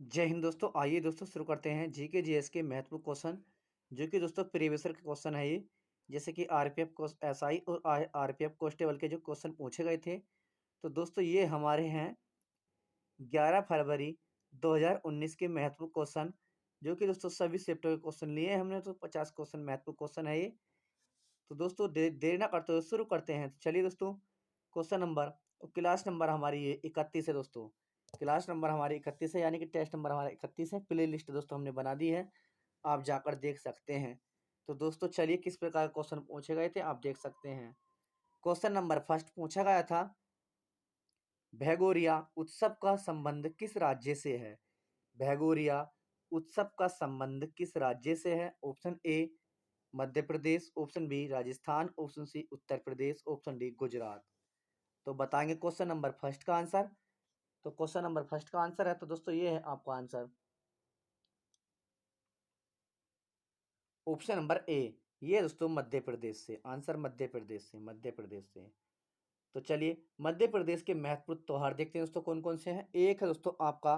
जय हिंद दोस्तों। आइए दोस्तों शुरू करते हैं जीके जीएस के महत्वपूर्ण क्वेश्चन, जो कि दोस्तों प्रीवियस ईयर के क्वेश्चन है ये। जैसे कि आरपीएफ एसआई और आरपीएफ कांस्टेबल के जो क्वेश्चन पूछे गए थे, तो दोस्तों ये हमारे हैं 11 फरवरी 2019 के महत्वपूर्ण क्वेश्चन, जो कि दोस्तों सभी शिफ्टों के क्वेश्चन लिए हैं हमने। तो 50 क्वेश्चन महत्वपूर्ण क्वेश्चन है ये। तो दोस्तों देर ना करते हुए शुरू करते हैं। तो चलिए दोस्तों, क्वेश्चन नंबर क्लास नंबर हमारी ये 31 है दोस्तों। क्लास नंबर हमारी 31 है, यानी कि टेस्ट नंबर हमारा 31 है। प्ले लिस्ट दोस्तों हमने बना दी है, आप जाकर देख सकते हैं। तो दोस्तों चलिए, किस प्रकार के क्वेश्चन पूछे गए थे आप देख सकते हैं। क्वेश्चन नंबर फर्स्ट पूछा गया था, भैगोरिया उत्सव का संबंध किस राज्य से है। भैगोरिया उत्सव का संबंध किस राज्य से है। Option A Madhya Pradesh, option B Rajasthan, option C Uttar Pradesh, option D Gujarat. तो बताएंगे क्वेश्चन नंबर फर्स्ट का आंसर। तो क्वेश्चन नंबर फर्स्ट का आंसर है, तो दोस्तों ये है आपका आंसर, ऑप्शन नंबर ए। ये दोस्तों मध्य प्रदेश से, आंसर मध्य प्रदेश से, मध्य प्रदेश से। तो चलिए मध्य प्रदेश के महत्वपूर्ण त्योहार देखते हैं दोस्तों कौन कौन से हैं। एक है दोस्तों आपका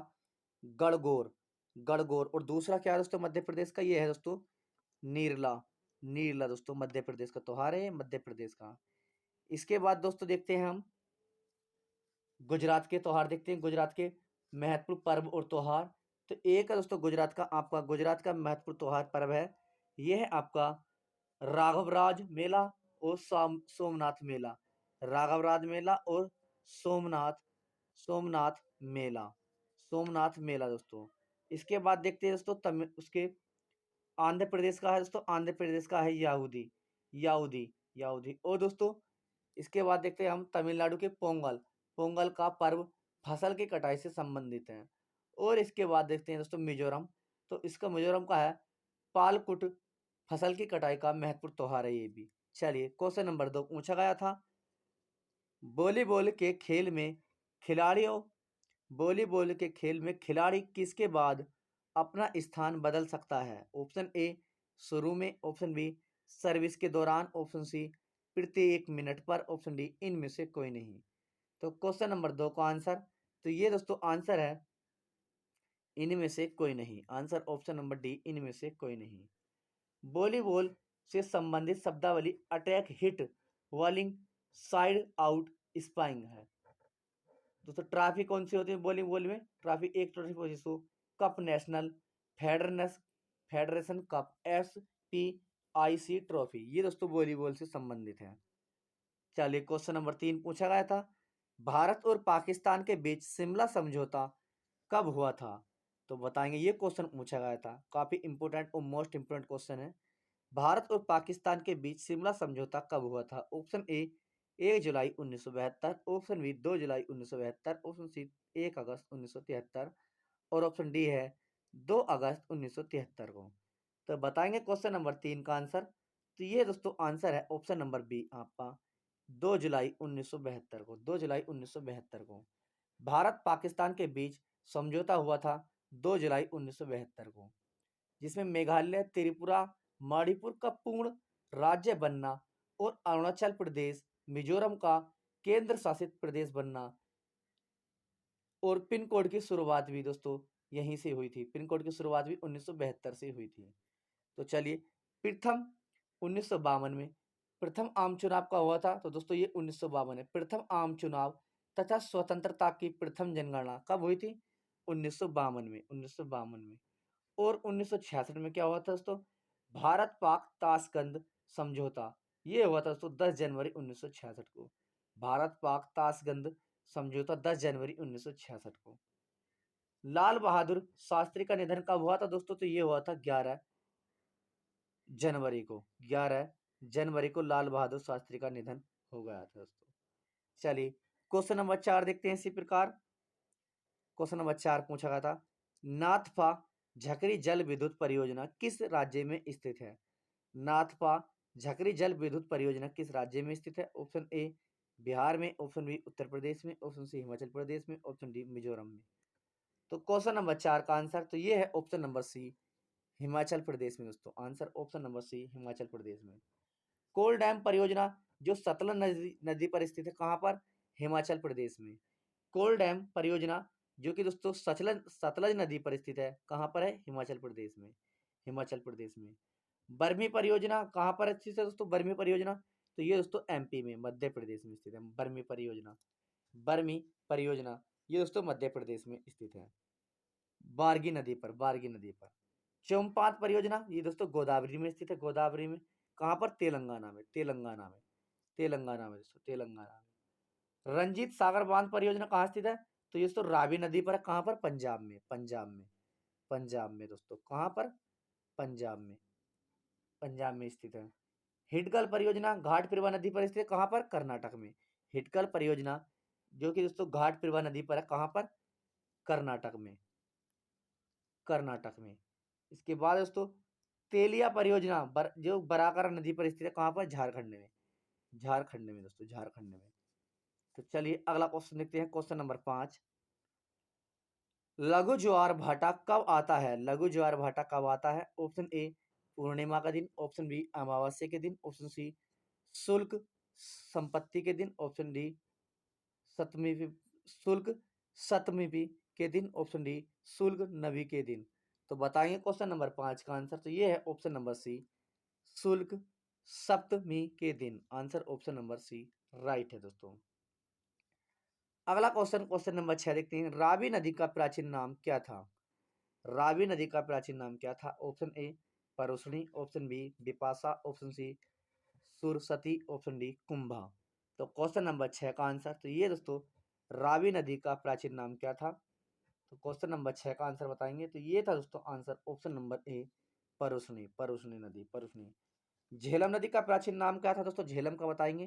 गणगौर, गणगौर। और दूसरा क्या है दोस्तों मध्य प्रदेश का, ये है दोस्तों नीरला, नीरला दोस्तों मध्य प्रदेश का त्योहार है, मध्य प्रदेश का। इसके बाद दोस्तों देखते हैं हम गुजरात के त्योहार, देखते हैं गुजरात के महत्वपूर्ण पर्व और त्योहार। तो एक है दोस्तों गुजरात का, आपका गुजरात का महत्वपूर्ण त्योहार पर्व है, यह है आपका राघवराज मेला और सोमनाथ मेला। राघवराज मेला और सोमनाथ सोमनाथ मेला, सोमनाथ मेला दोस्तों। इसके बाद देखते हैं दोस्तों तमिल, उसके आंध्र प्रदेश का है दोस्तों, आंध्र प्रदेश का है याऊदी, याऊदी, याऊदी। और दोस्तों इसके बाद देखते हैं हम तमिलनाडु के पोंगल, पोंगल का पर्व फसल की कटाई से संबंधित है। और इसके बाद देखते हैं दोस्तों मिजोरम, तो इसका मिजोरम का है पालकुट, फसल की कटाई का महत्वपूर्ण त्योहार है ये भी। चलिए क्वेश्चन नंबर 2 पूछा गया था, वॉलीबॉल के खेल में खिलाड़ियों, वॉलीबॉल के खेल में खिलाड़ी किसके बाद अपना स्थान बदल सकता है। ऑप्शन ए शुरू में, ऑप्शन बी सर्विस के दौरान, ऑप्शन सी प्रत्येक मिनट पर, ऑप्शन डी इनमें से कोई नहीं। तो क्वेश्चन नंबर 2 का आंसर, तो ये दोस्तों आंसर है इनमें से कोई नहीं, आंसर ऑप्शन नंबर डी इनमें से कोई नहीं। वॉलीबॉल से संबंधित शब्दावली attack, hit, bowling, side out, spying है। दोस्तों ट्रॉफी कौन सी होती है वॉलीबॉल में, ट्रॉफी एक ट्रॉफी जिसको cup national, federation, federation cup, FPIC trophy, ये दोस्तों वॉलीबॉल से संबंधित है। चलिए क्वेश्चन नंबर 3 पूछा गया था, भारत और पाकिस्तान के बीच शिमला समझौता कब हुआ था। तो बताएंगे, ये क्वेश्चन पूछा गया था, काफी इंपोर्टेंट और मोस्ट इंपोर्टेंट क्वेश्चन है। भारत और पाकिस्तान के बीच शिमला समझौता कब हुआ था। ऑप्शन ए 1 जुलाई 1972, ऑप्शन बी 2 जुलाई 1972, ऑप्शन सी 1 अगस्त 1973, और ऑप्शन डी है 2 अगस्त 1973 को। तो बताएंगे क्वेश्चन नंबर 3 का आंसर। तो ये दोस्तों आंसर है ऑप्शन नंबर बी आपका 2 जुलाई 1972 को, 2 जुलाई 1972 को भारत पाकिस्तान के बीच समझौता हुआ था 2 जुलाई 1972 को, जिसमें मेघालय, त्रिपुरा, मणिपुर का पूर्ण राज्य बनना और अरुणाचल प्रदेश, मिजोरम का केंद्र शासित प्रदेश बनना, और पिन कोड की शुरुआत भी दोस्तों यहीं से हुई थी। पिन कोड की शुरुआत भी 1972 से हुई थी। तो चलिए प्रथम 1952 में प्रथम आम चुनाव का हुआ था, तो दोस्तों ये 1952 है। प्रथम आम चुनाव तथा स्वतंत्रता की प्रथम जनगणना कब हुई थी, 1952 में, 1952 में। और 1966 में क्या हुआ था दोस्तों, भारत पाक ताशकंद समझौता, ये हुआ था दोस्तों 10 जनवरी 1966 को। भारत पाक ताशकंद समझौता 10 जनवरी 1966 को। लाल बहादुर शास्त्री का निधन कब हुआ था दोस्तों, तो ये हुआ था 11 जनवरी को, 11 जनवरी को लाल बहादुर शास्त्री का निधन हो गया था दोस्तों। चलिए क्वेश्चन नंबर 4 देखते हैं इसी प्रकार। क्वेश्चन नंबर 4 पूछा गया था, नाथपा झकरी जल विद्युत परियोजना किस राज्य में स्थित है। नाथपा झकरी जल विद्युत परियोजना किस राज्य में स्थित है। ऑप्शन ए बिहार में, ऑप्शन बी उत्तर प्रदेश में, ऑप्शन सी हिमाचल प्रदेश में, ऑप्शन डी मिजोरम में। तो क्वेश्चन नंबर 4 का आंसर, तो ये है option number C Himachal Pradesh में दोस्तों, answer option number C Himachal Pradesh में। कोल डैम परियोजना जो सतलज नदी पर स्थित है, कहाँ पर, हिमाचल प्रदेश में। कोल डैम परियोजना जो कि दोस्तों सतलज सतलज नदी पर स्थित है। कहाँ पर है? हिमाचल प्रदेश में, हिमाचल प्रदेश में। बर्मी परियोजना कहाँ पर स्थित है दोस्तों? बर्मी परियोजना तो ये दोस्तों एमपी में, मध्य प्रदेश में स्थित है। बर्मी परियोजना, बर्मी परियोजना ये दोस्तों मध्य प्रदेश में स्थित है, बारगी नदी पर, बारगी नदी पर। चोमपात परियोजना ये दोस्तों गोदावरी में स्थित है, गोदावरी में। कहाँ पर? तेलंगाना में, तेलंगाना में, तेलंगाना में दोस्तों, तेलंगाना में। रंजीत सागर बांध परियोजना कहाँ स्थित है? तो ये दोस्तों रावी नदी पर है। कहाँ पर? पंजाब में, पंजाब में, पंजाब में दोस्तों। कहाँ पर? पंजाब में, पंजाब में स्थित है। हिटकल परियोजना घाट प्रभा नदी पर स्थित है। कहाँ पर? कर्नाटक में। हिटकल परियोजना जो कि दोस्तों घाट प्रभा नदी पर है। कहाँ पर? कर्नाटक में, कर्नाटक में। इसके बाद दोस्तों तेलिया परियोजना जो बराकर नदी पर स्थित है। कहाँ पर? झारखंड में, झारखंड में दोस्तों, झारखंड में। तो चलिए अगला क्वेश्चन देखते हैं, क्वेश्चन नंबर 5। लघु ज्वार भाटा कब आता है? लघु ज्वार भाटा कब आता है? ऑप्शन ए पूर्णिमा का दिन, ऑप्शन बी अमावस्या के दिन, ऑप्शन सी शुल्क संपत्ति के दिन, ऑप्शन डी सप्तमी शुल्क सप्तमी के दिन, ऑप्शन डी शुल्क नवी के दिन। तो बताएंगे क्वेश्चन नंबर 5 का आंसर। तो ये है ऑप्शन नंबर सी, शुल्क सप्तमी के दिन। Answer option number C right है दोस्तों। अगला क्वेश्चन, क्वेश्चन नंबर 6 देखते हैं। रावी नदी का प्राचीन नाम क्या था? रावी नदी का प्राचीन नाम क्या था? Option A Parushni, option B Bipasha, option C Sursati, option D Kumbha. तो क्वेश्चन नंबर 6 का आंसर। तो ये दोस्तों रावी नदी का प्राचीन नाम क्या था? तो क्वेश्चन नंबर 6 का आंसर बताएंगे। तो ये था दोस्तों answer option number A Parushni, Parushni नदी, परुष्णी। झेलम नदी का प्राचीन नाम क्या था दोस्तों? झेलम का बताएंगे।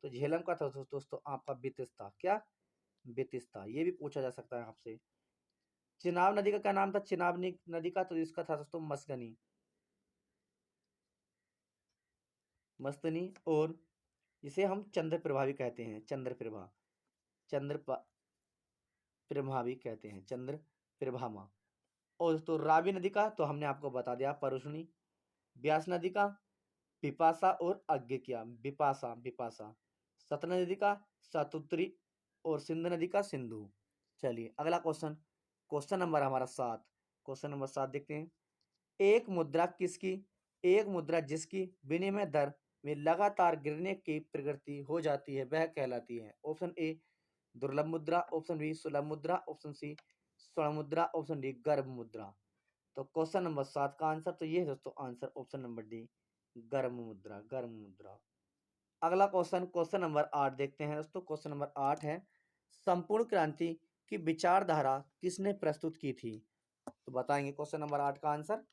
तो झेलम का था दोस्तों आपका बितिस्ता। क्या? बितिस्ता। ये भी पूछा जा सकता है आपसे। चिनाब नदी का क्या नाम था? चिनाब नदी का, तो इसका था दोस्तों मस्कनी, मस्तनी। और इसे हम चंद्र प्रभा भी कहते हैं, चंद्र प्रभा, चंद्र प्रभा भी कहते हैं, चंद्र प्रभा माँ। और दोस्तों रावी नदी का तो हमने आपको बता दिया परुष्णी। ब्यास नदी का पिपासा और अज्ञेया, बिपासा, बिपासा। सतलज नदी का सतुत्री और सिंधु नदी का सिंधु। चलिए अगला क्वेश्चन, क्वेश्चन नंबर हमारा 7। क्वेश्चन नंबर 7 देखते हैं। एक मुद्रा किसकी, एक मुद्रा जिसकी विनिमय दर में लगातार गिरने की प्रवृत्ति हो जाती है वह कहलाती है? ऑप्शन ए दुर्लभ मुद्रा, ऑप्शन बी सुलभ मुद्रा, ऑप्शन सी स्वर्ण मुद्रा, ऑप्शन डी गर्भ मुद्रा। तो क्वेश्चन नंबर 7 का आंसर तो ये है दोस्तों आंसर ऑप्शन नंबर डी गर्भ मुद्रा, गर्भ मुद्रा। अगला क्वेश्चन, क्वेश्चन नंबर 8 देखते हैं दोस्तों। क्वेश्चन नंबर 8 है संपूर्ण क्रांति की विचारधारा किसने प्रस्तुत की थी? तो बताएंगे क्वेश्चन नंबर 8 का आंसर।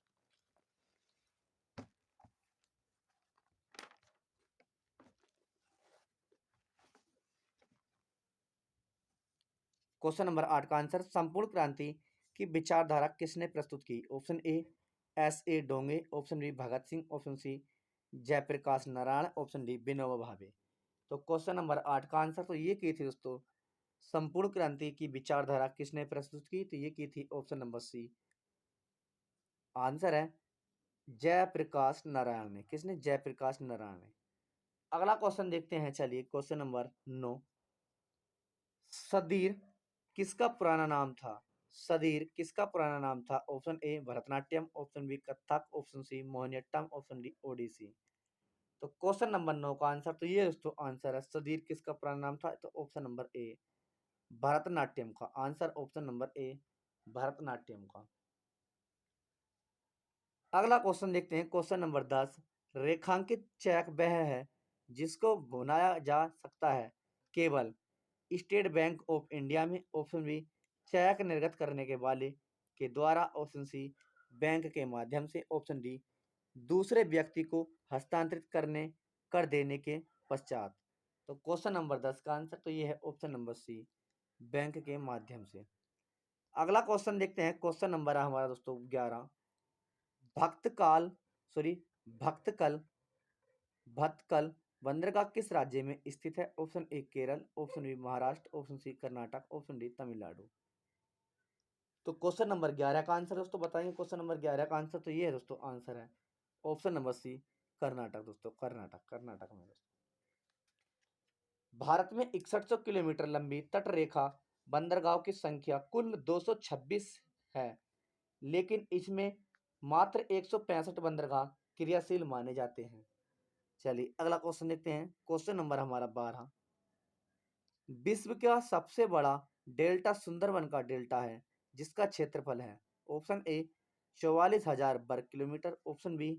क्वेश्चन नंबर 8 का आंसर संपूर्ण क्रांति की विचारधारा किसने प्रस्तुत की? Option A S A Dange, option B Bhagat Singh, option C Jayaprakash Narayan, option D Vinoba Bhave. तो क्वेश्चन नंबर 8 का आंसर तो ये की थी दोस्तों संपूर्ण क्रांति की विचारधारा किसने प्रस्तुत की? तो ये की थी ऑप्शन नंबर सी। आंसर है जयप्रकाश नारायण ने। किसने? जयप्रकाश नारायण ने। अगला क्वेश्चन देखते हैं, चलिए क्वेश्चन नंबर 9। सदीर किसका पुराना नाम था? सदीर किसका पुराना नाम था? Option A Bharatanatyam, option B Kathak, option C Mohiniyattam, option D Odissi. तो क्वेश्चन नंबर 9 का आंसर तो ये दोस्तों आंसर है सदीर किसका पुराना नाम था? तो ऑप्शन नंबर ए भरतनाट्यम का। Answer option number A Bharatanatyam का। अगला क्वेश्चन देखते हैं, क्वेश्चन नंबर 10। रेखांकित चेक वह है जिसको भुनाया जा सकता है केवल स्टेट बैंक ऑफ इंडिया में, ऑप्शन बी चेक निर्गत करने के वाले के द्वारा, ऑप्शन सी बैंक के माध्यम से, ऑप्शन डी दूसरे व्यक्ति को हस्तांतरित करने कर देने के पश्चात। तो क्वेश्चन नंबर 10 का आंसर तो ये है ऑप्शन नंबर सी बैंक के माध्यम से। अगला क्वेश्चन देखते हैं, क्वेश्चन नंबर है हमारा दोस्तों 11। भक्तकाल सॉरी भक्तकल भक्तकल बंदरगाह किस राज्य में स्थित है? Option A Kerala, option B Maharashtra, option C Karnataka, option D Tamil Nadu. तो क्वेश्चन नंबर 11 का आंसर दोस्तों बताएंगे। क्वेश्चन नंबर 11 का आंसर तो ये है दोस्तों आंसर है ऑप्शन नंबर सी कर्नाटक दोस्तों, कर्नाटक, कर्नाटक में दोस्तों। भारत में 6100 किलोमीटर लंबी तट रेखा बंदरगाहों की संख्या कुल 226 है, लेकिन इसमें मात्र 165 बंदरगाह क्रियाशील माने जाते हैं। चलिए अगला क्वेश्चन देखते हैं। क्वेश्चन नंबर हमारा 12। विश्व का सबसे बड़ा डेल्टा सुंदरवन का डेल्टा है, जिसका क्षेत्रफल है ऑप्शन ए 44,000 वर्ग किलोमीटर, ऑप्शन बी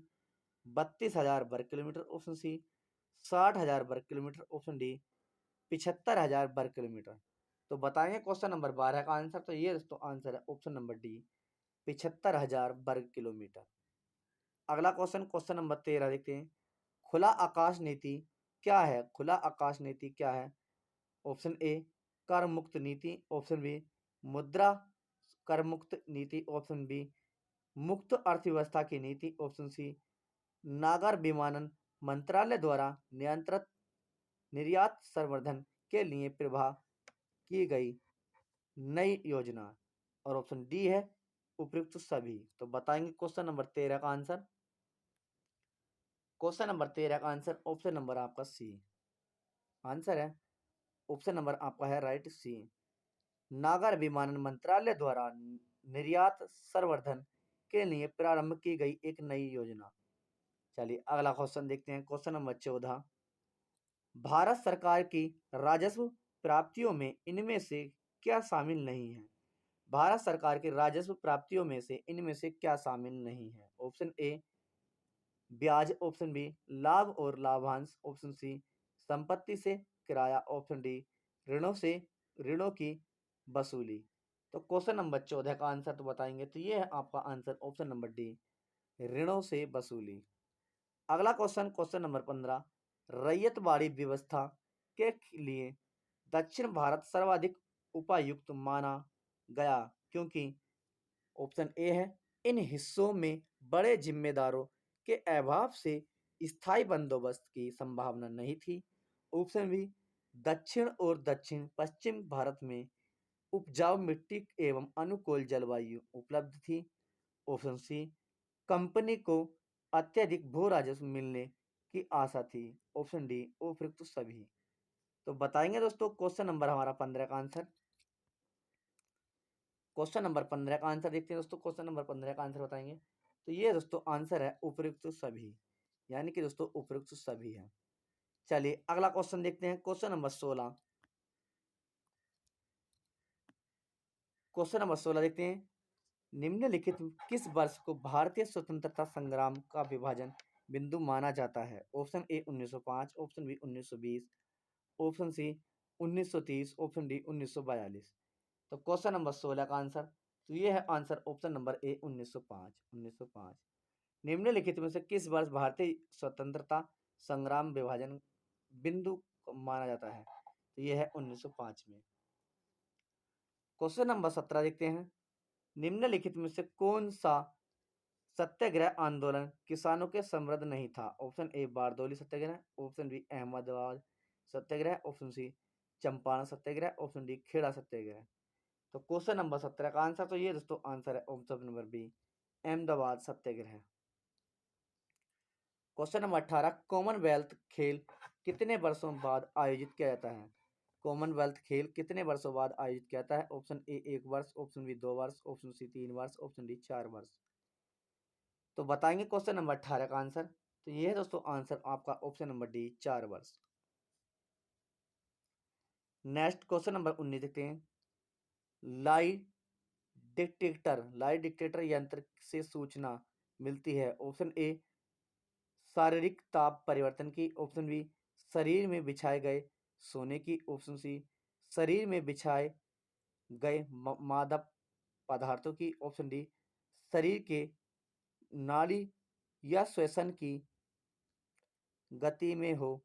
32,000 वर्ग किलोमीटर, ऑप्शन सी 60,000 वर्ग किलोमीटर, ऑप्शन डी 75,000 वर्ग किलोमीटर। तो बताएंगे क्वेश्चन नंबर 12 का आंसर। तो ये दोस्तों आंसर है ऑप्शन नंबर डी 75,000 वर्ग किलोमीटर। अगला क्वेश्चन, क्वेश्चन नंबर 13 देखते हैं। खुला आकाश नीति क्या है? खुला आकाश नीति क्या है? ऑप्शन ए कर मुक्त नीति, ऑप्शन बी मुद्रा कर मुक्त नीति, ऑप्शन बी मुक्त अर्थव्यवस्था की नीति, ऑप्शन सी नागर विमानन मंत्रालय द्वारा नियंत्रित निर्यात संवर्धन के लिए प्रवाह की गई नई योजना, और ऑप्शन डी है उपयुक्त सभी। तो बताएंगे क्वेश्चन नंबर 13 का आंसर। क्वेश्चन नंबर 13 का आंसर ऑप्शन नंबर आपका सी आंसर है। ऑप्शन नंबर आपका है राइट सी, नागर विमानन मंत्रालय द्वारा निर्यात संवर्धन के लिए प्रारंभ की गई एक नई योजना। चलिए अगला क्वेश्चन देखते हैं। Question number 14। भारत सरकार की राजस्व प्राप्तियों में इनमें से क्या शामिल नहीं है? भारत सरकार की राजस्व प्राप्तियों में से इनमें से क्या शामिल नहीं है? ऑप्शन ए ब्याज, ऑप्शन बी लाभ और लाभांश, ऑप्शन सी संपत्ति से किराया, ऑप्शन डी ऋणों की वसूली। तो क्वेश्चन नंबर 14 का आंसर तो बताएंगे, तो ये है आपका आंसर ऑप्शन नंबर डी ऋणों से वसूली। अगला क्वेश्चन, क्वेश्चन नंबर 15। रैयतवाड़ी व्यवस्था के लिए दक्षिण भारत सर्वाधिक उपयुक्त माना गया क्योंकि ऑप्शन ए है इन हिस्सों में बड़े जिम्मेदारों के अभाव से स्थायी बंदोबस्त की संभावना नहीं थी, ऑप्शन बी दक्षिण और दक्षिण पश्चिम भारत में उपजाऊ मिट्टी एवं अनुकूल जलवायु उपलब्ध थी, ऑप्शन सी कंपनी को अत्यधिक भू राजस्व मिलने की आशा थी, ऑप्शन डी उपयुक्त सभी। तो बताएंगे दोस्तों क्वेश्चन नंबर हमारा 15 का आंसर। क्वेश्चन नंबर 15 का आंसर देखते हैं दोस्तों। क्वेश्चन नंबर 15 का आंसर बताएंगे, तो ये दोस्तों आंसर है उपयुक्त सभी, यानी कि दोस्तों उपयुक्त सभी है। चलिए अगला क्वेश्चन देखते हैं। Question number 16। क्वेश्चन नंबर 16 देखते हैं। निम्नलिखित किस वर्ष को भारतीय स्वतंत्रता संग्राम का विभाजन बिंदु माना जाता है? Option A 1905, option B 1920, option C 1930, option D 1942। तो क्वेश्चन नंबर 16 का आंसर, तो ये है आंसर ऑप्शन नंबर ए 1905। 1905 निम्नलिखित में से किस वर्ष भारतीय स्वतंत्रता संग्राम विभाजन बिंदु माना जाता है? तो ये है 1905 में। क्वेश्चन नंबर 17 देखते हैं। निम्नलिखित में से कौन सा सत्याग्रह आंदोलन किसानों के समृद्ध नहीं था? Option A Bardoli Satyagraha, option B Ahmedabad Satyagraha, option C Champaran Satyagraha, option D Kheda Satyagraha. तो क्वेश्चन नंबर 17 का आंसर, तो ये दोस्तों आंसर है option number B Ahmedabad Satyagraha. Question number 18। Commonwealth खेल कितने वर्षों बाद आयोजित किया जाता है? कॉमनवेल्थ खेल कितने वर्षों बाद आयोजित किया जाता है? ऑप्शन ए 1 वर्ष, ऑप्शन बी 2 वर्ष, ऑप्शन सी 3 वर्ष, ऑप्शन डी 4 वर्ष। तो बताएंगे क्वेश्चन नंबर 18 का आंसर, तो ये है दोस्तों आंसर आपका ऑप्शन नंबर डी 4 वर्ष। नेक्स्ट क्वेश्चन नंबर 19 देखते हैं। लाई डिटेक्टर यंत्र से सूचना मिलती है? ऑप्शन ए शारीरिक ताप परिवर्तन की, ऑप्शन बी शरीर में बिछाए गए सोने की, ऑप्शन सी शरीर में बिछाए गए मादक पदार्थों की, ऑप्शन डी शरीर के नाड़ी या श्वसन की गति में हो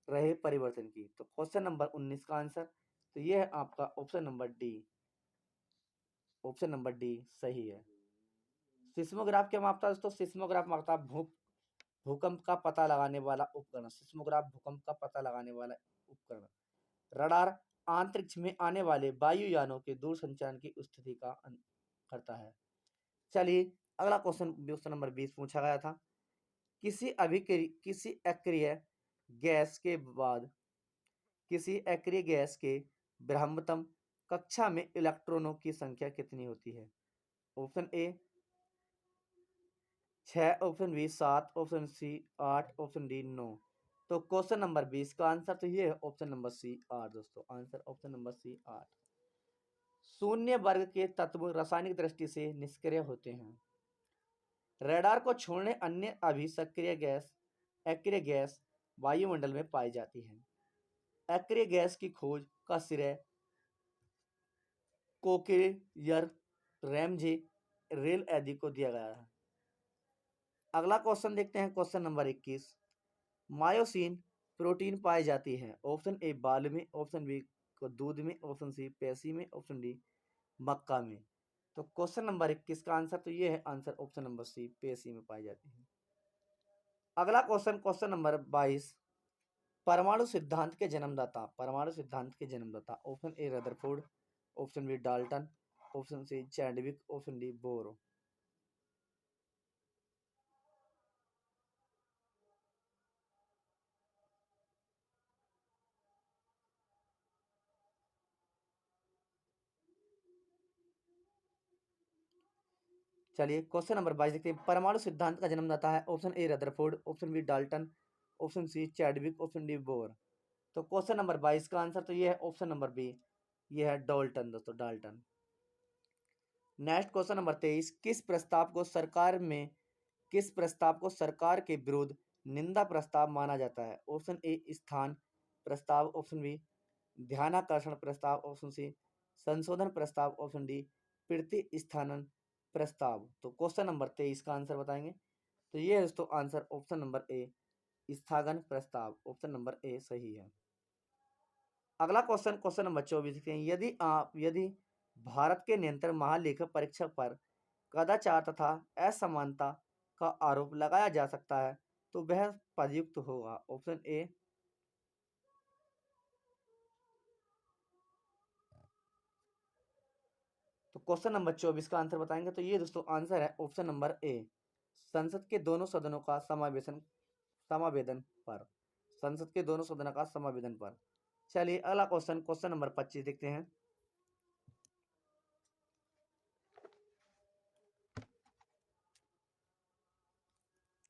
रहे परिवर्तन की। तो क्वेश्चन नंबर 19 का आंसर, तो ये है आपका option number D. Option number D सही है। सिस्मोग्राफ क्या मापता है दोस्तों? सिस्मोग्राफ मापता है भूकंप का पता लगाने वाला उपकरण। सिस्मोग्राफ भूकंप का पता लगाने वाला उपकरण। रडार अंतरिक्ष में आने वाले वायुयानों के दूर संचार की स्थिति का करता है। चलिए अगला क्वेश्चन, क्वेश्चन नंबर 20 पूछा गया था। किसी अक्रिय गैस के बाद किसी अक्रिय गैस के ब्रह्मतम कक्षा में इलेक्ट्रॉनों की संख्या कितनी होती है? Option A 6, option B 7, option C 8, option D 9। तो क्वेश्चन नंबर 20 का आंसर तो ये है ऑप्शन नंबर सी 8 दोस्तों। Answer option number C 8। शून्य वर्ग के तत्व रासायनिक दृष्टि से निष्क्रिय होते हैं। रडार को छोड़ने अन्य अभी सक्रिय गैस एक्रिय गैस वायुमंडल में पाई जाती है। एक्रिय गैस की खोज का श्रेय कोकेयर, रैमजे, रेल आदि को दिया गया है। अगला क्वेश्चन देखते हैं क्वेश्चन नंबर 21। मायोसिन प्रोटीन पाई जाती है। ऑप्शन ए बाल में, ऑप्शन बी को दूध में, ऑप्शन सी पेशी में, ऑप्शन डी मक्का में। तो क्वेश्चन नंबर 21 का आंसर तो ये है आंसर ऑप्शन नंबर सी पेशी में पाई जाती है। अगला क्वेश्चन क्वेश्चन नंबर 22। परमाणु सिद्धांत के जन्मदाता, परमाणु सिद्धांत के जन्मदाता। Option A Rutherford, option B Dalton, option C Chadwick, option D Bohr. चलिए क्वेश्चन नंबर 22 देखते हैं। परमाणु सिद्धांत का जन्मदाता है। Option A Rutherford, option B Dalton, option C Chadwick, option D Bohr. तो क्वेश्चन नंबर 22 का आंसर तो ये है ऑप्शन नंबर बी, ये है डाल्टन दोस्तों, डाल्टन। Next question number 23। किस प्रस्ताव को सरकार के विरुद्ध निंदा प्रस्ताव माना जाता है? ऑप्शन ए स्थान प्रस्ताव, ऑप्शन बी ध्यानाकर्षण प्रस्ताव, ऑप्शन सी संशोधन प्रस्ताव, ऑप्शन डी प्रतिस्थापन प्रस्ताव। तो क्वेश्चन नंबर 23 का आंसर बताएंगे तो ये है दोस्तों आंसर ऑप्शन नंबर ए स्थगन प्रस्ताव। ऑप्शन नंबर ए सही है। अगला क्वेश्चन क्वेश्चन नंबर 24 देखते हैं। यदि भारत के नियंत्रण महालेखा परीक्षक पर कदाचार तथा असमानता का आरोप लगाया जा सकता है तो वह पदयुक्त होगा। ऑप्शन ए तो क्वेश्चन नंबर 24 का आंसर बताएंगे तो ये दोस्तों आंसर है ऑप्शन नंबर ए संसद के दोनों सदनों का समावेदन पर। संसद के दोनों सदनों का समावेदन पर। चलिए अगला क्वेश्चन क्वेश्चन नंबर 25 देखते हैं।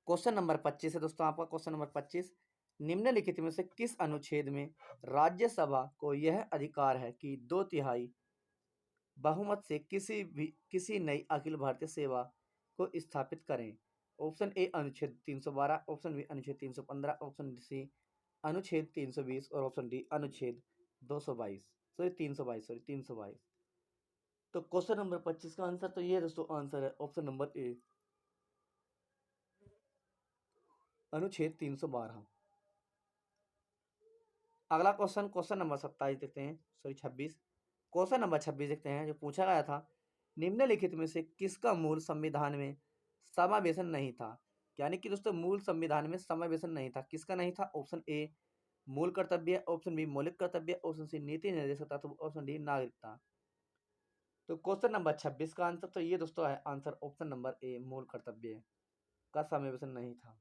क्वेश्चन नंबर 25 है दोस्तों आपका क्वेश्चन नंबर 25। निम्नलिखित में से किस अनुच्छेद में राज्यसभा को यह अधिकार है कि 2/3 बहुमत से किसी नई अखिल भारतीय सेवा को स्थापित करें? ऑप्शन ए अनुच्छेद 312, ऑप्शन बी अनुच्छेद 315, ऑप्शन सी अनुच्छेद 320 और ऑप्शन डी अनुच्छेद 222 सॉरी 322। तो क्वेश्चन नंबर 25 का आंसर तो ये दोस्तों आंसर है ऑप्शन नंबर ए अनुच्छेद 312। अगला क्वेश्चन क्वेश्चन नंबर 27 देखते हैं, सॉरी 26। क्वेश्चन नंबर 26 देखते हैं जो पूछा गया था। निम्नलिखित में से किसका मूल संविधान में समावेशन नहीं था? यानी कि दोस्तों मूल संविधान में समावेशन नहीं था, किसका नहीं था? ऑप्शन ए मूल कर्तव्य, ऑप्शन बी मौलिक कर्तव्य, ऑप्शन सी नीति निर्देशक तत्व, ऑप्शन डी नागरिकता। तो क्वेश्चन नंबर 26 का आंसर तो ये दोस्तों है आंसर ऑप्शन नंबर ए मूल कर्तव्य का समावेशन नहीं था।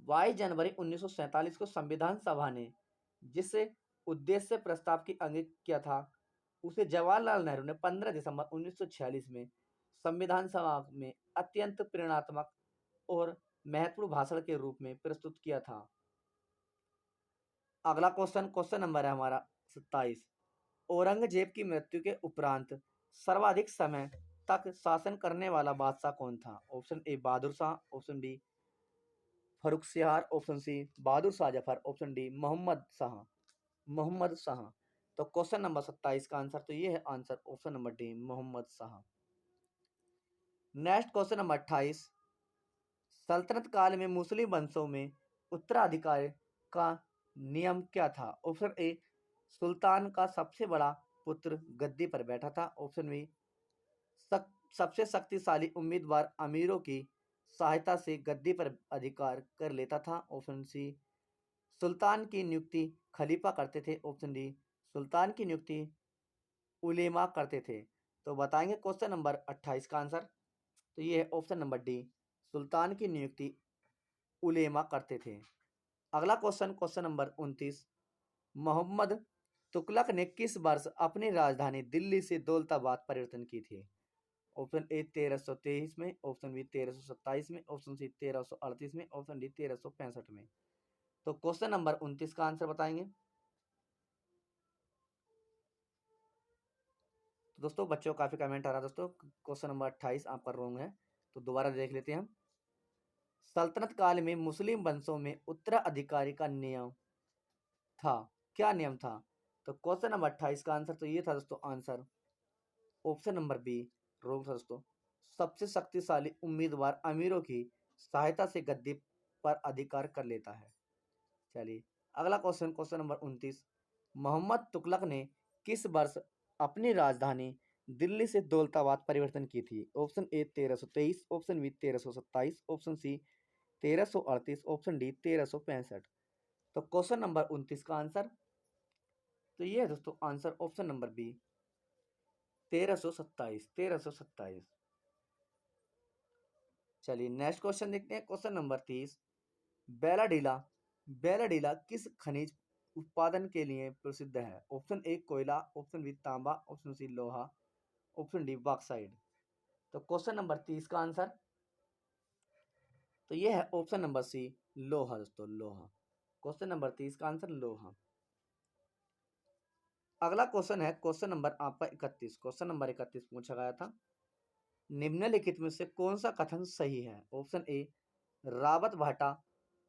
22 जनवरी 1947 को संविधान सभा ने जिस उद्देश्य प्रस्ताव की अंगीकार किया था उसे जवाहरलाल नेहरू ने 15 दिसंबर 1946 में संविधान सभा में अत्यंत प्रेरणात्मक और महत्वपूर्ण भाषण के रूप में प्रस्तुत किया था। अगला क्वेश्चन क्वेश्चन नंबर है हमारा 27। औरंगजेब की मृत्यु के उपरांत सर्वाधिक समय तक शासन करने वाला बादशाह कौन था? Option A Bahadur Shah, option B Farrukhsiyar, option C Bahadur Shah Zafar, option D Mohammad Shah. तो क्वेश्चन नंबर 27 का आंसर तो ये है answer option number D Mohammad Shah. Next question number 28। सल्तनत काल में मुस्लिम वंशों में उत्तराधिकार का नियम क्या था? ऑप्शन ए सुल्तान का सबसे बड़ा पुत्र गद्दी पर बैठा था, ऑप्शन बी सबसे शक्तिशाली उम्मीदवार अमीरों की सहायता से गद्दी पर अधिकार कर लेता था, ऑप्शन सी सुल्तान की नियुक्ति खलीफा करते थे, ऑप्शन डी सुल्तान की नियुक्ति उलेमा करते थे। तो बताएंगे क्वेश्चन नंबर 28 का आंसर तो ये है ऑप्शन नंबर डी सुल्तान की नियुक्ति उलेमा करते थे। अगला question question number 29। Mohammad Tughlaq ने किस वर्ष अपनी राजधानी दिल्ली से दौलताबाद परिवर्तन की थी? ऑप्शन ए 1323 में, ऑप्शन बी 1327 में, ऑप्शन सी 1338 में, ऑप्शन डी 1365 में। तो क्वेश्चन नंबर 29 का आंसर बताएंगे। तो दोस्तों बच्चों काफी कमेंट आ रहा है दोस्तों, क्वेश्चन नंबर 28 आपका रॉन्ग है, तो दोबारा देख लेते हैं हम। सल्तनत काल में मुस्लिम वंशों में उत्तराधिकारी का नियम था, क्या नियम था? तो क्वेश्चन नंबर 28 का आंसर तो ये था दोस्तों, answer option number be wrong था दोस्तों। सबसे शक्तिशाली उम्मीदवार अमीरों की सहायता से गद्दी पर अधिकार कर लेता है। चलिए अगला question, question number 29। Mohammad Tughlaq ने किस वर्ष अपनी राजधानी दिल्ली से दौलताबाद परिवर्तन की थी? Option A 1323, option B 1327, option C 1338, option D 1365। तो क्वेश्चन नंबर 29 का आंसर तो ये है दोस्तों, आंसर ऑप्शन नंबर बी 1327, 1327। चलिए नेक्स्ट क्वेश्चन देखते हैं, क्वेश्चन नंबर 30। बेलाडीला बेलाडीला किस खनिज उत्पादन के लिए प्रसिद्ध है? ऑप्शन ए कोयला, ऑप्शन बी तांबा, ऑप्शन सी लोहा, ऑप्शन डी बॉक्साइट। तो क्वेश्चन नंबर 30 का आंसर तो ये है ऑप्शन नंबर सी लोहा दोस्तों, लोहा। क्वेश्चन नंबर 30 का आंसर लोहा। अगला क्वेश्चन है क्वेश्चन नंबर आपका 31। क्वेश्चन नंबर 31 पूछा गया था, निम्नलिखित में से कौन सा कथन सही है? ऑप्शन ए रावत भाटा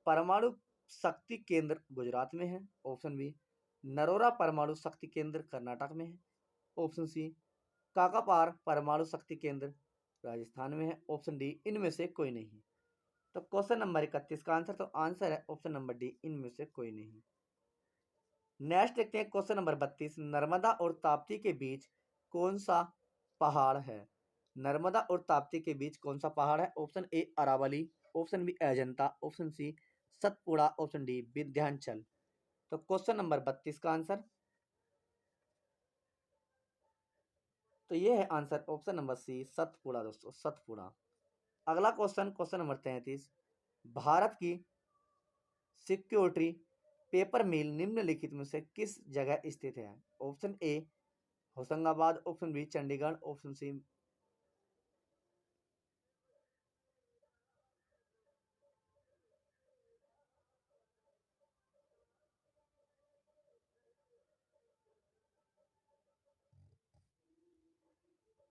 परमाणु शक्ति केंद्र गुजरात में है, ऑप्शन बी नरोरा परमाणु शक्ति केंद्र कर्नाटक में है, ऑप्शन सी काकापार परमाणु शक्ति केंद्र राजस्थान में है, ऑप्शन डी इनमें से कोई नहीं। तो क्वेश्चन नंबर 31 का आंसर तो आंसर है ऑप्शन नंबर डी इनमें से कोई नहीं। नेक्स्ट देखते हैं क्वेश्चन नंबर 32। नर्मदा और ताप्ती के बीच कौन सा पहाड़ है? नर्मदा और ताप्ती के बीच कौन सा पहाड़ है? Option A Aravalli, option B Ajanta, option C Satpura, option D Vindhyachal. तो क्वेश्चन नंबर 32 का आंसर तो ये है answer option number C Satpura दोस्तों, सतपुड़ा। अगला क्वेश्चन, क्वेश्चन नंबर 33। भारत की सिक्योरिटी पेपर मिल निम्नलिखित में से किस जगह स्थित है? Option A Hoshangabad, option B Chandigarh, option C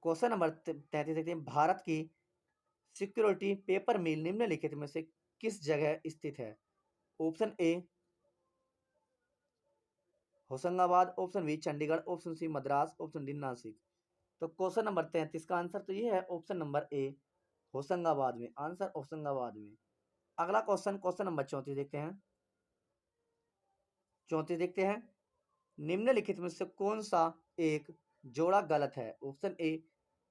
question number 33 देखते हैं, भारत की सिक्योरिटी पेपर मिल निम्नलिखित में से किस जगह स्थित है? Option A Hoshangabad, option B Chandigarh, option C Madras, option D Nashik. तो क्वेश्चन नंबर 33 का आंसर तो ये है ऑप्शन नंबर ए होशंगाबाद में, आंसर होशंगाबाद में। अगला क्वेश्चन, क्वेश्चन नंबर 34 देखते हैं, 34 देखते हैं, निम्नलिखित में से कौन सा एक जोड़ा गलत है? ऑप्शन ए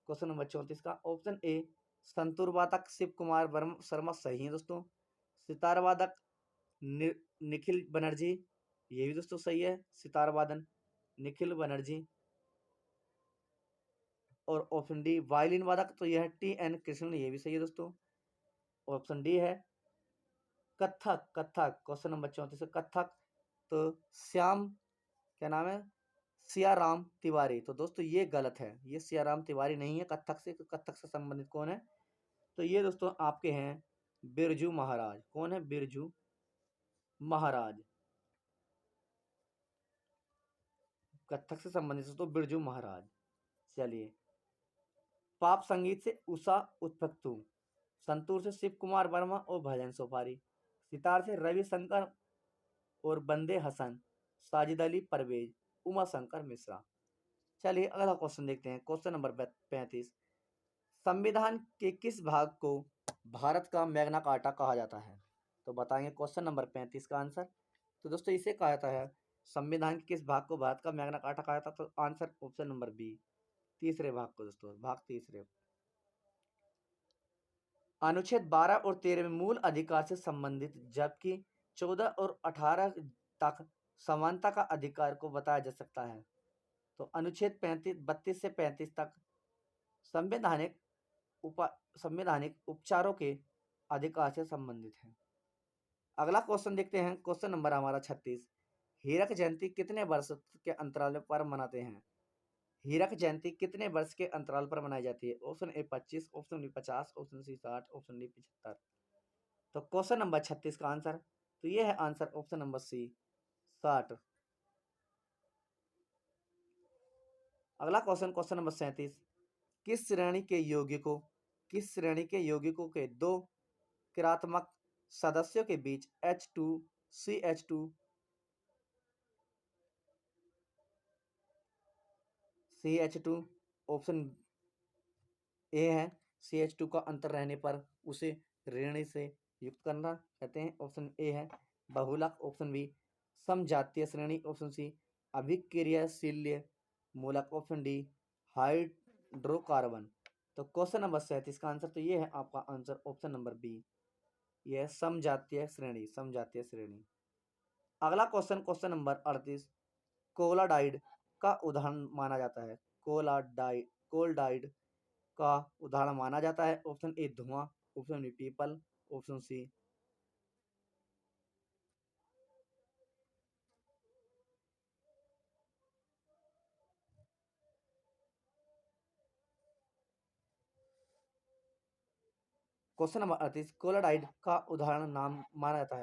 क्वेश्चन नंबर 34 का ऑप्शन ए संतूर वादक शिव कुमार वर्मा शर्मा सही है दोस्तों। सितार वादक निखिल बनर्जी, ये भी दोस्तों सही है, सितार वादन निखिल बनर्जी। और ऑप्शन डी वायलिन वादक तो यह है टी एन कृष्णन, ये भी सही है दोस्तों। ऑप्शन डी है कथक, कथक क्वेश्चन नंबर 34 कथक तो श्याम, क्या नाम है, सियाराम तिवारी। तो दोस्तों ये गलत है, ये सियाराम तिवारी नहीं है कथक से। कथक से संबंधित कौन है? तो ये दोस्तों आपके हैं बिरजू महाराज। कौन है? बिरजू महाराज। कथक से संबंधित दोस्तों बिरजू महाराज। चलिए, पाप संगीत से उषा उत्पक्तु, संतूर से शिव कुमार वर्मा और भजन सोपारी, सितार से रविशंकर और बंदे हसन, साजिद अली परवेज, उमा शंकर मिश्रा। चलिए अगला क्वेश्चन देखते हैं, क्वेश्चन नंबर 35। संविधान के किस भाग को भारत का मैग्ना कार्टा कहा जाता है? तो बताएंगे क्वेश्चन नंबर 35 का आंसर। तो दोस्तों इसे कहा जाता है, संविधान के किस भाग को भारत का मैग्ना कार्टा कहा जाता है? तो आंसर ऑप्शन नंबर बी तीसरे भाग को दोस्तों, भाग तीसरे। अनुच्छेद 12 और 13 में मूल अधिकार से संबंधित, जबकि 14 और 18 तक समानता का अधिकार को बताया जा सकता है। तो अनुच्छेद 32 से 35 तक संवैधानिक संवैधानिक उपचारों के अधिकार से संबंधित है। अगला क्वेश्चन देखते हैं, क्वेश्चन नंबर हमारा 36। हीरक जयंती कितने वर्ष के अंतराल पर मनाते हैं? हीरक जयंती कितने वर्ष के अंतराल पर मनाई जाती है? Option A 25, option B 50, option C 60, option D 75। तो क्वेश्चन नंबर 36 का आंसर, तो ये है आंसर ऑप्शन नंबर सी 60। अगला क्वेश्चन, क्वेश्चन नंबर 37। किस श्रेणी के यौगिकों किस श्रेणी के यौगिकों के दो क्रियात्मक सदस्यों के बीच CH2 ऑप्शन ए है, CH2 का अंतर रहने पर उसे ऋण से युक्त करना कहते हैं। ऑप्शन ए है बहुलक, ऑप्शन बी समजातीय श्रेणी, ऑप्शन सी अभिक्रियाशील मूलक, ऑप्शन डी हाइड्रोकार्बन। तो क्वेश्चन नंबर 37 का आंसर, तो ये है आपका आंसर ऑप्शन नंबर बी, यह समजातीय श्रेणी, समजातीय श्रेणी। अगला क्वेश्चन, क्वेश्चन नंबर 38। कोलाडाइड का उदाहरण माना जाता है, कोलाडाइड का उदाहरण माना जाता है। ऑप्शन ए धुआं, ऑप्शन बी पीपल, option C. Question number 38, colloid का उदाहरण माना जाता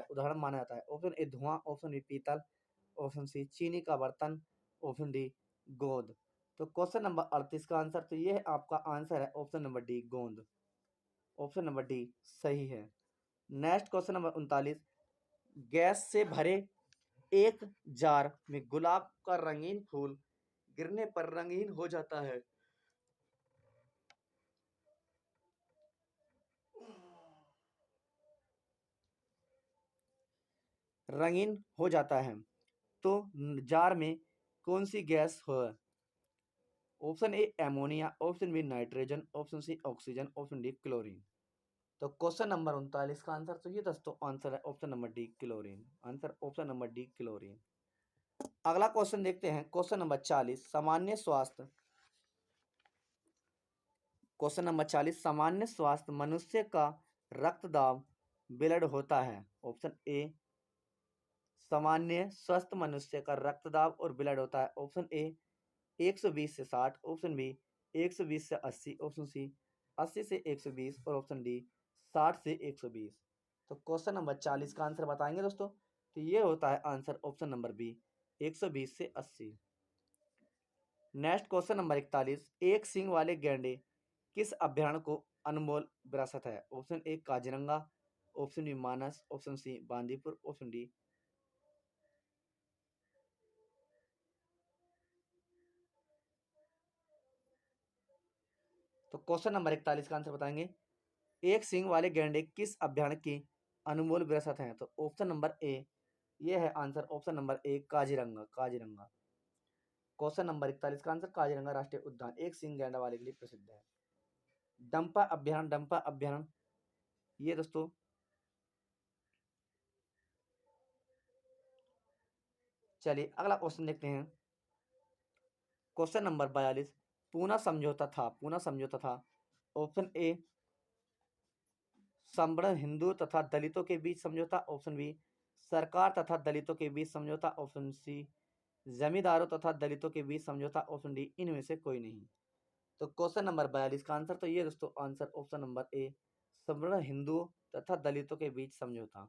है। ऑप्शन ए धुआं, ऑप्शन बी पीतल, ऑप्शन सी चीनी का बर्तन, ऑप्शन डी गोंद। तो क्वेश्चन नंबर 38 का आंसर, तो ये है आपका आंसर है ऑप्शन नंबर डी गोंद। ऑप्शन नंबर डी सही है। Next question number 39। गैस से भरे एक जार में गुलाब का रंगीन फूल गिरने पर रंगीन हो जाता है। रंगीन हो जाता है तो जार में कौन सी गैस हो? Option A ammonia, option B nitrogen, option C oxygen, option D chlorine. तो क्वेश्चन नंबर 39 का आंसर, तो ये दोस्तों आंसर है option number D chlorine. Answer option number D chlorine. अगला क्वेश्चन देखते हैं, क्वेश्चन नंबर 40। सामान्य स्वास्थ्य, क्वेश्चन नंबर 40। सामान्य स्वास्थ्य मनुष्य का रक्त दाब ब्लड होता है। ऑप्शन ए सामान्य स्वस्थ मनुष्य का रक्तदाब और ब्लड होता है। ऑप्शन ए 120 से 60, ऑप्शन बी 120 से 80, ऑप्शन सी 80 से 120 और ऑप्शन डी 60 से 120। तो क्वेश्चन नंबर 40 का आंसर बताएंगे दोस्तों, तो ये होता है आंसर ऑप्शन नंबर बी 120 से 80। Next question number 41। एक सींग वाले गैंडे किस अभ्यारण्य को अनमोल विरासत है? Option A Kaziranga, option B Manas, option C Bandipur, option D. तो क्वेश्चन नंबर 41 का आंसर बताएंगे, एक सींग वाले गैंडे किस अभ्यारण्य की अनमोल विरासत है? तो ऑप्शन नंबर ए, ये है answer option number A Kaziranga, Kaziranga. Question number 41 का आंसर काजीरंगा राष्ट्रीय उद्यान एक सींग गैंडा वाले के लिए प्रसिद्ध है। डंपा अभ्यारण्य, डंपा अभ्यारण्य, ये दोस्तों चलिए अगला क्वेश्चन देखते हैं। Question number 42। पूना समझौता था। ऑप्शन ए संवर्ण हिंदू तथा दलितों के बीच समझौता, ऑप्शन बी सरकार तथा दलितों के बीच समझौता, ऑप्शन सी जमींदारों तथा दलितों के बीच समझौता, ऑप्शन डी इनमें से कोई नहीं। तो क्वेश्चन नंबर 42 का आंसर, तो ये दोस्तों आंसर ऑप्शन नंबर ए संवर्ण हिंदुओं तथा दलितों के बीच समझौता।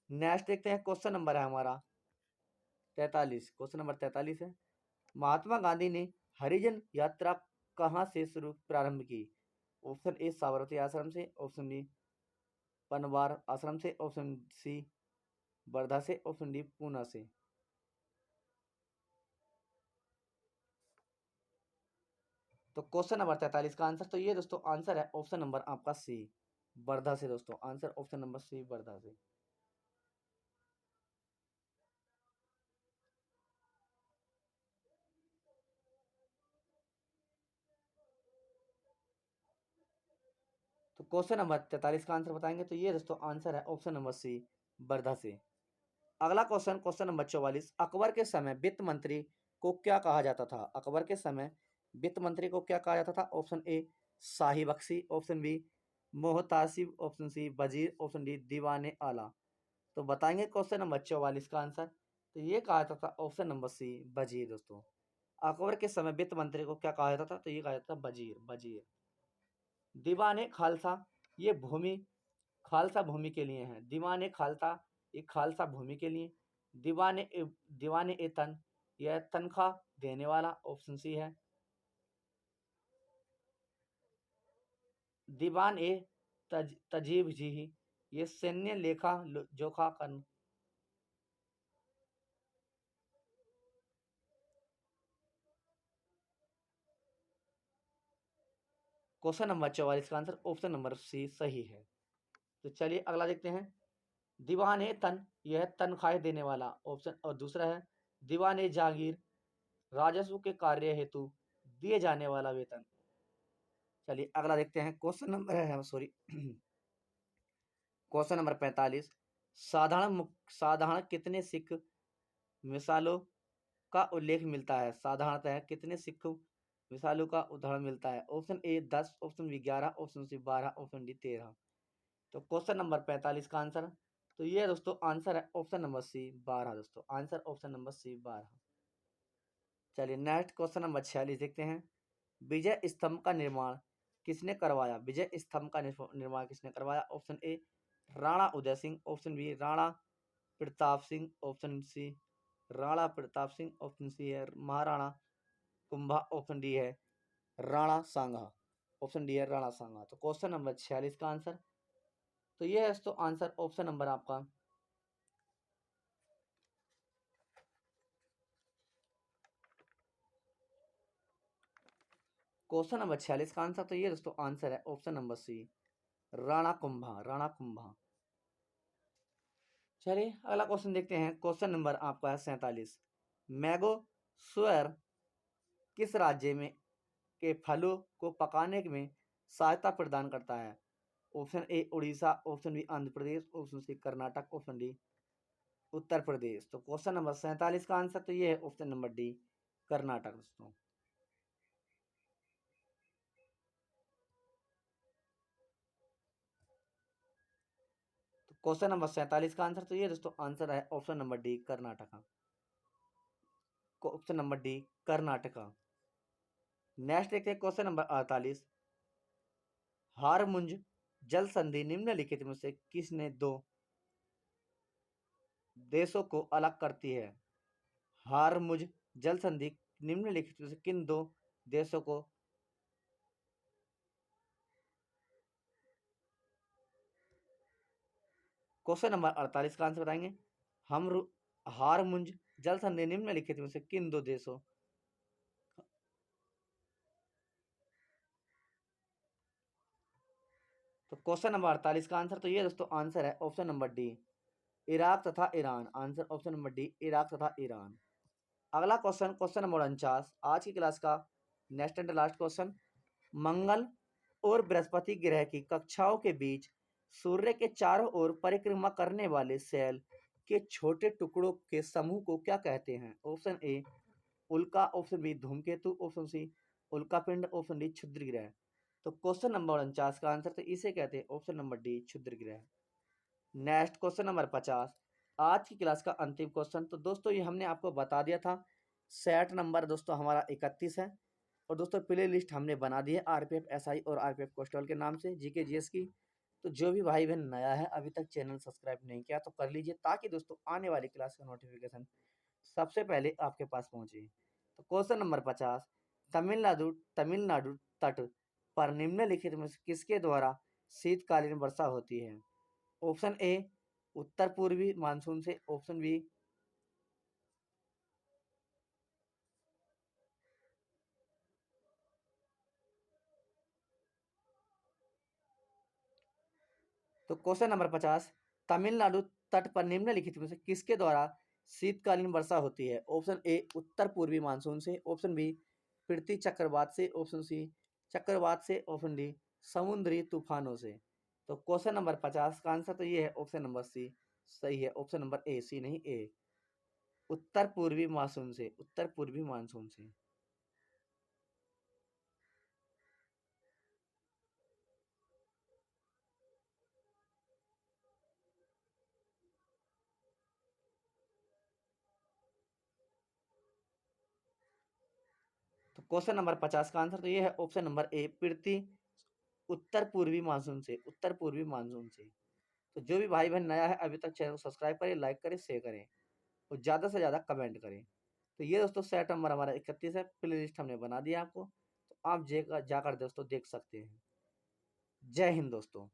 नेक्स्ट देखते हैं, क्वेश्चन नंबर है हमारा 43। क्वेश्चन नंबर 43 है, महात्मा गांधी ने हरिजन यात्रा कहाँ से शुरू प्रारंभ की? ऑप्शन ए साबरमती आश्रम से, ऑप्शन बी पनवार आश्रम से, ऑप्शन सी वर्धा से, ऑप्शन डी पूना से। तो क्वेश्चन नंबर 43 का आंसर, तो ये दोस्तों आंसर है ऑप्शन नंबर आपका सी वर्धा से। दोस्तों answer option number C Wardha से। तो क्वेश्चन नंबर 43 का आंसर बताएंगे, तो ये दोस्तों आंसर है ऑप्शन नंबर सी वर्धा से। अगला क्वेश्चन, क्वेश्चन नंबर 44। अकबर के समय वित्त मंत्री को क्या कहा जाता था? अकबर के समय वित्त मंत्री को क्या कहा जाता था? ऑप्शन ए शाही बख्शी, ऑप्शन बी मोहतासिब, ऑप्शन सी वजीर, ऑप्शन डी दीवाने आला। तो बताएंगे क्वेश्चन नंबर 44 का आंसर, तो ये कहा जाता था ऑप्शन नंबर सी वजीर दोस्तों। अकबर के समय वित्त मंत्री को क्या कहा जाता था? तो ये कहा जाता था वजीर, वजीर। दीवाने खालसा, ये भूमि, खालसा भूमि के लिए है। दीवाने खालसा, ये खालसा भूमि के लिए। दीवाने ए तन, यह तनख्वाह देने वाला, ऑप्शन सी है। दीवान ए तजीब जी, ये सैन्य लेखा जोखा कर। क्वेश्चन नंबर 44 का आंसर ऑप्शन नंबर सी सही है। तो चलिए अगला देखते हैं। दीवान ए तन, यह तनख्वाह देने वाला, ऑप्शन। और दूसरा है दीवान ए जागीर, राजस्व के कार्य हेतु दिए जाने वाला वेतन। चलिए अगला देखते हैं। क्वेश्चन नंबर है सॉरी क्वेश्चन नंबर 45। साधारण कितने सिख मिसालों का उल्लेख मिलता है? साधारणतः कितने सिख मिसालों का उदाहरण मिलता है? Option A 10, option B 11, option C 12, option D 13। तो क्वेश्चन नंबर 45 का आंसर, तो ये दोस्तों आंसर है ऑप्शन नंबर सी 12 दोस्तों। Answer option number C 12। चलिए नेक्स्ट क्वेश्चन नंबर 46 देखते हैं। विजय स्तंभ का निर्माण किसने करवाया? विजय स्तंभ का निर्माण किसने करवाया? Option A Rana Uday Singh, option B Rana Pratap Singh, option C Rana Pratap Singh, option C है महाराणा कुंभा, ऑप्शन डी है राणा सांगा। ऑप्शन डी है राणा सांगा। तो क्वेश्चन नंबर 46 का आंसर, तो ये है तो आंसर ऑप्शन नंबर आपका क्वेश्चन नंबर 46 का आंसर, तो ये दोस्तों आंसर है option number C Rana Kumbha, Rana Kumbha. चलिए अगला क्वेश्चन देखते हैं। क्वेश्चन नंबर आपका है 47। मैंगो स्वर किस राज्य में के फलों को पकाने में सहायता प्रदान करता है? Option A Orissa, option B Andhra Pradesh, option C Karnataka, option D Uttar Pradesh. तो क्वेश्चन नंबर 47 का आंसर, तो ये है ऑप्शन नंबर डी कर्नाटक दोस्तों। तो क्वेश्चन नंबर 47 का आंसर, तो ये दोस्तों आंसर है option number D Karnataka. Option number D Karnataka. Next देखते हैं क्वेश्चन नंबर 48। हारमुंज जल संधि निम्नलिखित में से किसने दो देशों को अलग करती है? हारमुज जल संधि निम्नलिखित में से किन दो देशों को? क्वेश्चन नंबर 48 का आंसर बताएंगे। हम हारमुंज जल संधि निम्नलिखित में से किन दो देशों? तो क्वेश्चन नंबर 48 का आंसर, तो ये दोस्तों आंसर है ऑप्शन नंबर डी इराक तथा Iran. Answer option number D Iraq तथा ईरान। अगला क्वेश्चन, क्वेश्चन नंबर 49 आज की क्लास का नेक्स्ट एंड लास्ट क्वेश्चन। मंगल और बृहस्पति ग्रह की कक्षाओं के बीच सूर्य के चारों ओर परिक्रमा करने वाले सेल के छोटे टुकड़ों के समूह को क्या कहते हैं? ऑप्शन ए उल्का, ऑप्शन बी धूमकेतु, ऑप्शन सी उल्कापिंड, ऑप्शन डी क्षुद्र ग्रह। तो क्वेश्चन नंबर 49 का आंसर, तो इसे कहते हैं ऑप्शन नंबर डी क्षुद्र ग्रह। नेक्स्ट क्वेश्चन नंबर 50 आज की क्लास का अंतिम क्वेश्चन। तो दोस्तों ये हमने आपको बता दिया था। सेट नंबर दोस्तों हमारा 31 है। और दोस्तों प्ले लिस्ट हमने बना दी है आरपीएफ एसआई और आरपीएफ कोस्टल के नाम से जीके जीएस की। तो जो भी भाई बहन नया है अभी तक चैनल सब्सक्राइब नहीं किया तो कर लीजिए, ताकि दोस्तों आने वाली क्लास का नोटिफिकेशन सबसे पहले आपके पास पहुंचे। तो क्वेश्चन नंबर 50। तमिलनाडु तमिलनाडु तट पर निम्नलिखित में से किसके द्वारा शीतकालीन वर्षा होती है? ऑप्शन ए उत्तर पूर्वी मानसून से, ऑप्शन बी तो क्वेश्चन नंबर 50। तमिलनाडु तट पर निम्नलिखित में से किसके द्वारा शीतकालीन वर्षा होती है? ऑप्शन ए उत्तर पूर्वी मानसून से, ऑप्शन बी पृथ्वी चक्रवात से, ऑप्शन सी चक्रवात से, ऑप्शन डी समुद्री तूफानों से। तो क्वेश्चन नंबर 50 का आंसर, तो ये है ऑप्शन नंबर सी सही है। ऑप्शन नंबर ए, सी नहीं ए, उत्तर पूर्वी मानसून से, उत्तर पूर्वी मानसून से। क्वेश्चन नंबर 50 का आंसर तो ये है ऑप्शन नंबर ए, पृथ्वी उत्तर पूर्वी मानसून से, उत्तर पूर्वी मानसून से। तो जो भी भाई बहन नया है अभी तक चैनल को सब्सक्राइब करें, लाइक करें, शेयर करें और ज़्यादा से ज़्यादा कमेंट करें। तो ये दोस्तों सेट नंबर हमारा 31 है, प्ले लिस्ट हमने बना दिया आपको, तो आप जाकर दोस्तों देख सकते हैं। जय हिंद दोस्तों।